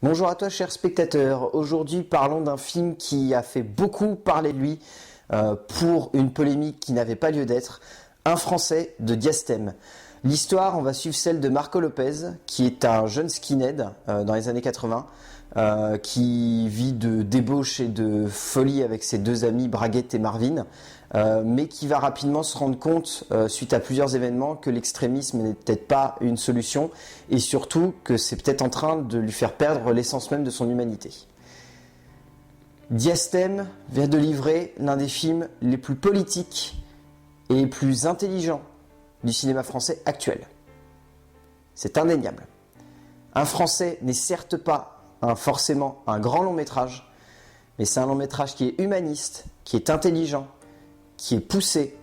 Bonjour à toi, cher spectateur. Aujourd'hui, parlons d'un film qui a fait beaucoup parler de lui pour une polémique qui n'avait pas lieu d'être. Un Français de Diastème. L'histoire, on va suivre celle de Marco Lopez, qui est un jeune skinhead dans les années 80, qui vit de débauche et de folie avec ses deux amis Braguette et Marvin, mais qui va rapidement se rendre compte, suite à plusieurs événements, que l'extrémisme n'est peut-être pas une solution, et surtout que c'est peut-être en train de lui faire perdre l'essence même de son humanité. Diastème vient de livrer l'un des films les plus politiques et les plus intelligents du cinéma français actuel. C'est indéniable. Un Français n'est certes pas forcément un grand long métrage, mais c'est un long métrage qui est humaniste, qui est intelligent, qui est poussé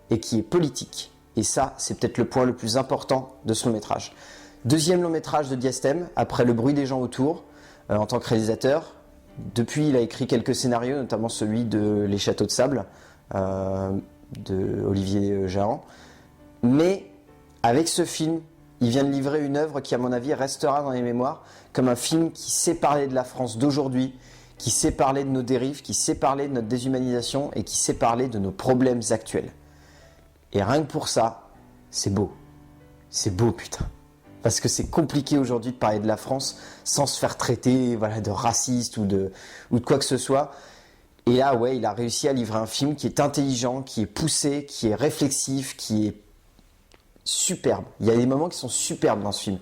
et qui est politique. Et ça, c'est peut-être le point le plus important de ce long métrage. Deuxième long métrage de Diastème, après Le bruit des gens autour, en tant que réalisateur. Depuis, il a écrit quelques scénarios, notamment celui de Les châteaux de sable, de Olivier Jahan. Mais avec ce film, il vient de livrer une œuvre qui, à mon avis, restera dans les mémoires comme un film qui sait parler de la France d'aujourd'hui, qui sait parler de nos dérives, qui sait parler de notre déshumanisation et qui sait parler de nos problèmes actuels. Et rien que pour ça, c'est beau. C'est beau, putain. Parce que c'est compliqué aujourd'hui de parler de la France sans se faire traiter de raciste ou de quoi que ce soit. Et là, ouais, il a réussi à livrer un film qui est intelligent, qui est poussé, qui est réflexif, qui est superbe. Il y a des moments qui sont superbes dans ce film.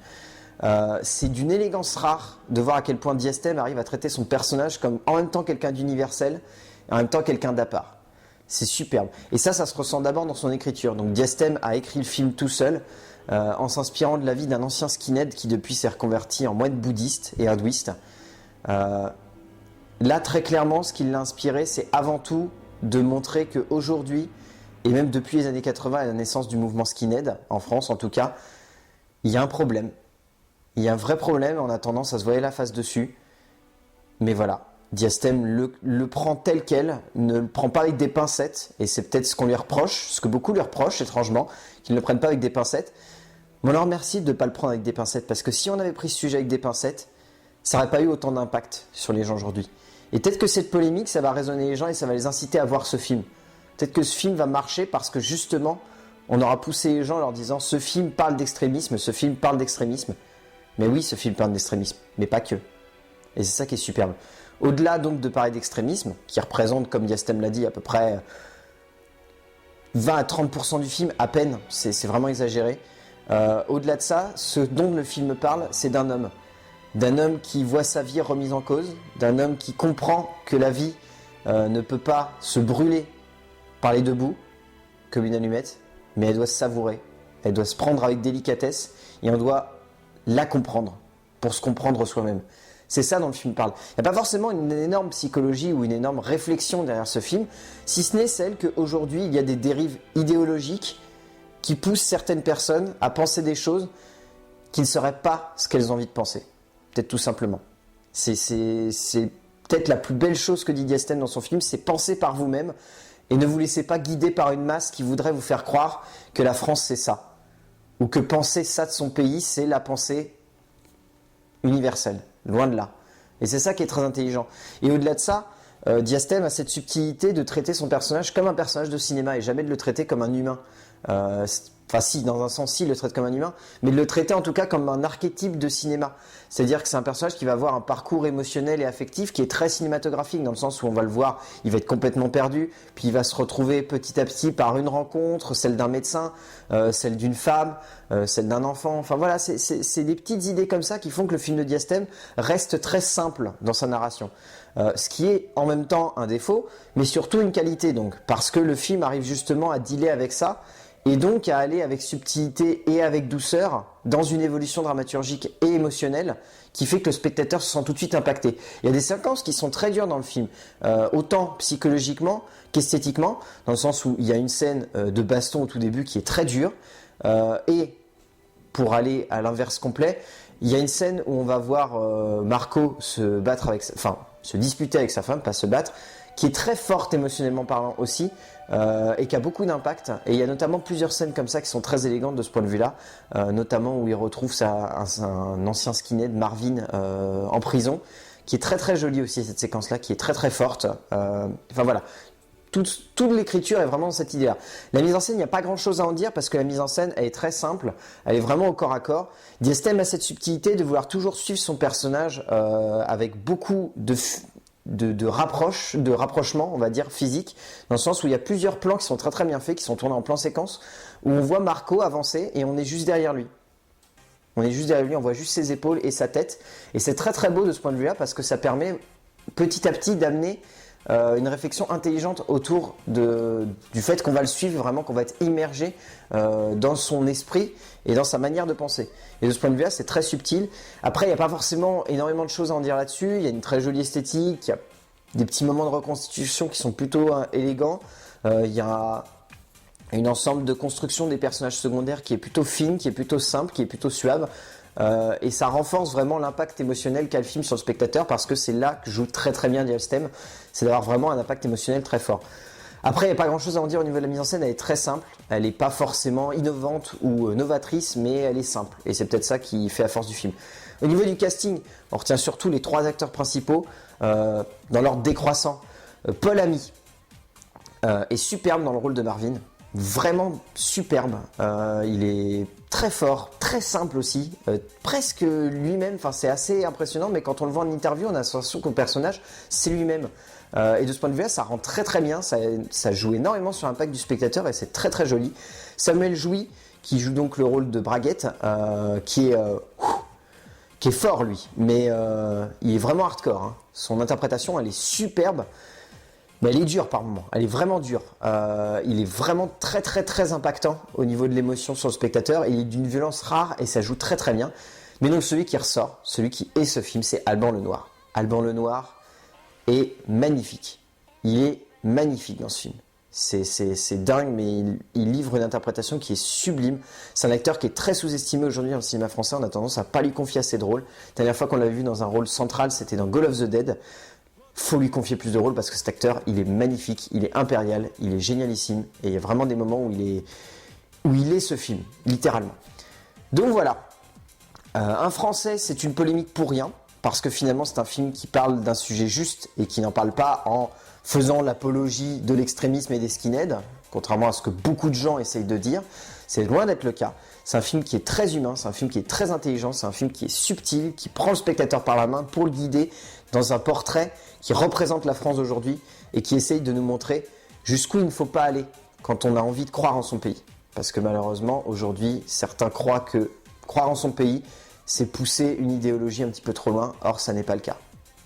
C'est d'une élégance rare de voir à quel point Diastème arrive à traiter son personnage comme en même temps quelqu'un d'universel et en même temps quelqu'un d'à part. C'est superbe. Et ça se ressent d'abord dans son écriture. Donc Diastème a écrit le film tout seul, en s'inspirant de la vie d'un ancien skinhead qui depuis s'est reconverti en moine bouddhiste et hindouiste. Là, très clairement, ce qui l'a inspiré, c'est avant tout de montrer qu'aujourd'hui, et même depuis les années 80 et la naissance du mouvement skinhead, en France en tout cas, il y a un problème. Il y a un vrai problème, on a tendance à se voiler la face dessus. Mais voilà, Diastème le prend tel quel, ne le prend pas avec des pincettes, et c'est peut-être ce qu'on lui reproche, ce que beaucoup lui reprochent étrangement, qu'ils ne le prennent pas avec des pincettes. Mais on leur remercie de ne pas le prendre avec des pincettes, parce que si on avait pris ce sujet avec des pincettes, ça n'aurait pas eu autant d'impact sur les gens aujourd'hui. Et peut-être que cette polémique, ça va résonner les gens et ça va les inciter à voir ce film. Peut-être que ce film va marcher parce que justement, on aura poussé les gens en leur disant « ce film parle d'extrémisme, ce film parle d'extrémisme ». Mais oui, ce film parle d'extrémisme, mais pas que. Et c'est ça qui est superbe. Au-delà donc de parler d'extrémisme, qui représente, comme Diastème l'a dit, à peu près 20 à 30% du film, à peine, c'est vraiment exagéré. Au-delà de ça, ce dont le film parle, c'est d'un homme. D'un homme qui voit sa vie remise en cause, d'un homme qui comprend que la vie ne peut pas se brûler par les deux bouts, comme une allumette, mais elle doit se savourer, elle doit se prendre avec délicatesse, et on doit la comprendre, pour se comprendre soi-même. C'est ça dont le film parle. Il n'y a pas forcément une énorme psychologie ou une énorme réflexion derrière ce film, si ce n'est celle qu'aujourd'hui, il y a des dérives idéologiques qui poussent certaines personnes à penser des choses qui ne seraient pas ce qu'elles ont envie de penser. Peut-être tout simplement. C'est peut-être la plus belle chose que dit Diastème dans son film, c'est penser par vous-même et ne vous laissez pas guider par une masse qui voudrait vous faire croire que la France c'est ça. Ou que penser ça de son pays, c'est la pensée universelle. Loin de là. Et c'est ça qui est très intelligent. Et au-delà de ça, Diastème a cette subtilité de traiter son personnage comme un personnage de cinéma et jamais de le traiter comme un humain. Enfin si, dans un sens, si, il le traite comme un humain, mais de le traiter en tout cas comme un archétype de cinéma. C'est-à-dire que c'est un personnage qui va avoir un parcours émotionnel et affectif qui est très cinématographique, dans le sens où on va le voir, il va être complètement perdu, puis il va se retrouver petit à petit par une rencontre, celle d'un médecin, celle d'une femme, celle d'un enfant. Enfin voilà, c'est des petites idées comme ça qui font que le film de Diastème reste très simple dans sa narration. Ce qui est en même temps un défaut, mais surtout une qualité, donc, parce que le film arrive justement à dealer avec ça, et donc à aller avec subtilité et avec douceur dans une évolution dramaturgique et émotionnelle qui fait que le spectateur se sent tout de suite impacté. Il y a des séquences qui sont très dures dans le film, autant psychologiquement qu'esthétiquement, dans le sens où il y a une scène de baston au tout début qui est très dure, et pour aller à l'inverse complet, il y a une scène où on va voir Marco se battre se disputer avec sa femme, pas se battre, qui est très forte émotionnellement parlant aussi, et qui a beaucoup d'impact. Et il y a notamment plusieurs scènes comme ça qui sont très élégantes de ce point de vue-là, notamment où il retrouve un ancien skinhead, Marvin, en prison, qui est très très jolie aussi, cette séquence-là, qui est très très forte. Enfin voilà, toute l'écriture est vraiment dans cette idée-là. La mise en scène, il n'y a pas grand-chose à en dire parce que la mise en scène, elle est très simple, elle est vraiment au corps à corps. Diestem a cette subtilité de vouloir toujours suivre son personnage avec beaucoup de rapprochement, on va dire, physique, dans le sens où il y a plusieurs plans qui sont très très bien faits, qui sont tournés en plan séquence, où on voit Marco avancer et on est juste derrière lui. On voit juste ses épaules et sa tête. Et c'est très très beau de ce point de vue-là parce que ça permet petit à petit d'amener une réflexion intelligente autour du fait qu'on va le suivre, vraiment qu'on va être immergé dans son esprit et dans sa manière de penser. Et de ce point de vue-là, c'est très subtil. Après, il n'y a pas forcément énormément de choses à en dire là-dessus. Il y a une très jolie esthétique, il y a des petits moments de reconstitution qui sont plutôt élégants. Il y a un ensemble de construction des personnages secondaires qui est plutôt fine, qui est plutôt simple, qui est plutôt suave. Et ça renforce vraiment l'impact émotionnel qu'a le film sur le spectateur parce que c'est là que joue très très bien Diestem, c'est d'avoir vraiment un impact émotionnel très fort. Après, il n'y a pas grand chose à en dire au niveau de la mise en scène, elle est très simple, elle n'est pas forcément innovante ou novatrice, mais elle est simple et c'est peut-être ça qui fait la force du film. Au niveau du casting, on retient surtout les 3 acteurs principaux dans l'ordre décroissant. Paul Ami est superbe dans le rôle de Marvin. Vraiment superbe, il est très fort, très simple aussi, presque lui-même, enfin c'est assez impressionnant, mais quand on le voit en interview, on a la sensation que le personnage c'est lui-même. Et de ce point de vue-là, ça rend très très bien, ça joue énormément sur l'impact du spectateur et c'est très très joli. Samuel Jouy, qui joue donc le rôle de Braguette, qui est fort lui, mais il est vraiment hardcore, hein. Son interprétation, elle est superbe. Mais elle est dure par moments, elle est vraiment dure. Il est vraiment très très très impactant au niveau de l'émotion sur le spectateur. Il est d'une violence rare et ça joue très très bien. Mais donc celui qui ressort, celui qui est ce film, c'est Alban Lenoir. Alban Lenoir est magnifique. Il est magnifique dans ce film. C'est dingue, mais il livre une interprétation qui est sublime. C'est un acteur qui est très sous-estimé aujourd'hui dans le cinéma français. On a tendance à pas lui confier assez de rôles. La dernière fois qu'on l'a vu dans un rôle central, c'était dans Call of the Dead. Faut lui confier plus de rôles parce que cet acteur, il est magnifique, il est impérial, il est génialissime et il y a vraiment des moments où il est ce film, littéralement. Donc voilà, un Français, c'est une polémique pour rien parce que finalement c'est un film qui parle d'un sujet juste et qui n'en parle pas en faisant l'apologie de l'extrémisme et des skinheads, contrairement à ce que beaucoup de gens essayent de dire. C'est loin d'être le cas. C'est un film qui est très humain, c'est un film qui est très intelligent, c'est un film qui est subtil, qui prend le spectateur par la main pour le guider dans un portrait qui représente la France d'aujourd'hui et qui essaye de nous montrer jusqu'où il ne faut pas aller quand on a envie de croire en son pays. Parce que malheureusement, aujourd'hui, certains croient que croire en son pays, c'est pousser une idéologie un petit peu trop loin. Or, ça n'est pas le cas.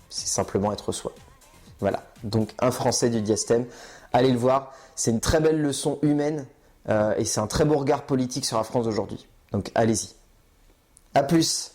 C'est simplement être soi. Voilà. Donc, un Français du Diestem, allez le voir. C'est une très belle leçon humaine et c'est un très beau regard politique sur la France d'aujourd'hui. Donc, allez-y. À plus!